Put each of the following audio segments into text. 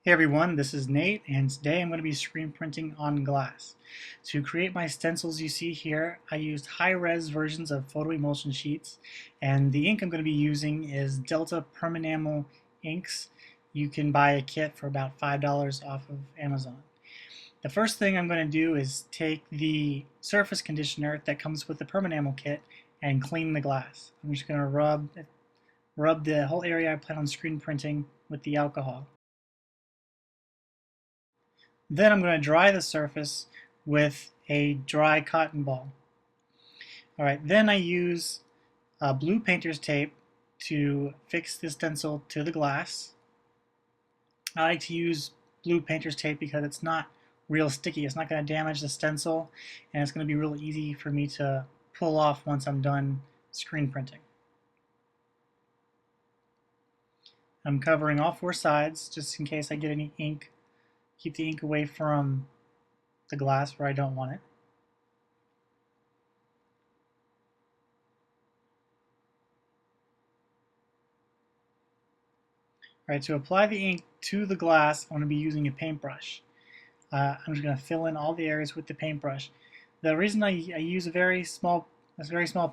Hey everyone, this is Nate, and today I'm going to be screen printing on glass. To create my stencils you see here, I used high-res versions of photo emulsion sheets, and the ink I'm going to be using is Delta Permanamel inks. You can buy a kit for about $5 off of Amazon. The first thing I'm going to do is take the surface conditioner that comes with the Permanamel kit and clean the glass. I'm just going to rub the whole area I plan on screen printing with the alcohol. Then I'm going to dry the surface with a dry cotton ball. Alright, then I use blue painter's tape to fix the stencil to the glass. I like to use blue painter's tape because it's not real sticky. It's not going to damage the stencil, and it's going to be real easy for me to pull off once I'm done screen printing. I'm covering all four sides just in case I get any ink. Keep the ink away from the glass where I don't want it. Alright, to apply the ink to the glass, I'm going to be using a paintbrush. I'm just going to fill in all the areas with the paintbrush. The reason I use a very small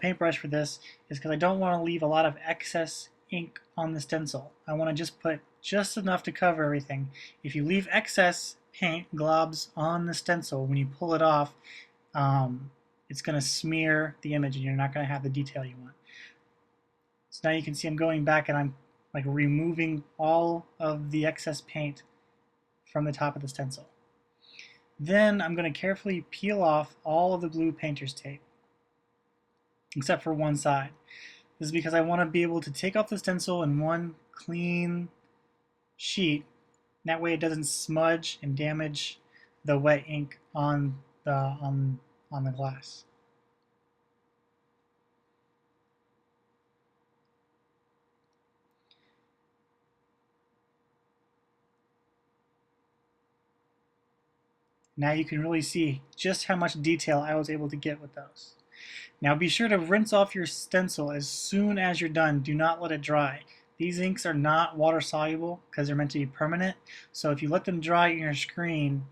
paintbrush for this is because I don't want to leave a lot of excess ink on the stencil. I want to just put just enough to cover everything. If you leave excess paint globs on the stencil, when you pull it off, it's going to smear the image and you're not going to have the detail you want. So now you can see I'm going back and I'm like removing all of the excess paint from the top of the stencil. Then I'm going to carefully peel off all of the blue painter's tape, except for one side. This is because I want to be able to take off the stencil in one clean sheet. That way it doesn't smudge and damage the wet ink on the glass. Now you can really see just how much detail I was able to get with those. Now be sure to rinse off your stencil as soon as you're done. Do not let it dry. These inks are not water soluble because they're meant to be permanent. So if you let them dry in your screen,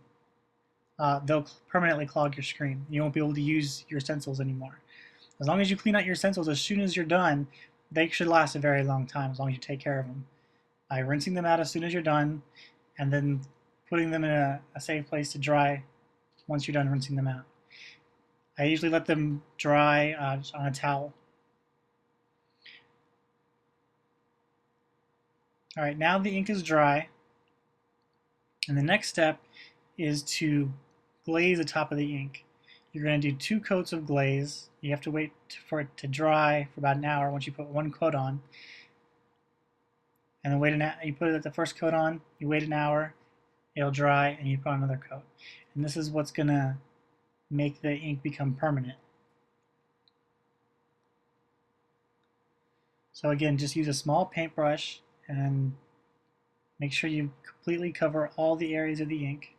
they'll permanently clog your screen. You won't be able to use your stencils anymore. As long as you clean out your stencils as soon as you're done, they should last a very long time as long as you take care of them. By rinsing them out as soon as you're done, and then putting them in a safe place to dry once you're done rinsing them out. I usually let them dry just on a towel. Alright, now the ink is dry, and the next step is to glaze the top of the ink. You're going to do 2 coats of glaze. You have to wait for it to dry for about an hour once you put one coat on. And then you put the first coat on, you wait an hour, it'll dry, and you put on another coat. And this is what's going to make the ink become permanent. So again, just use a small paintbrush and make sure you completely cover all the areas of the ink.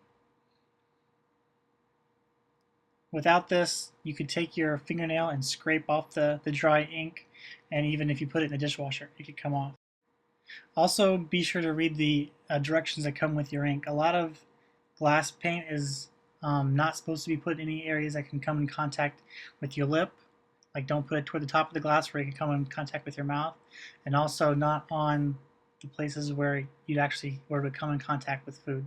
Without this, you could take your fingernail and scrape off the dry ink, and even if you put it in the dishwasher, it could come off. Also, be sure to read the directions that come with your ink. A lot of glass paint is not supposed to be put in any areas that can come in contact with your lip. Like, don't put it toward the top of the glass where it can come in contact with your mouth, and also not on the places where it would come in contact with food.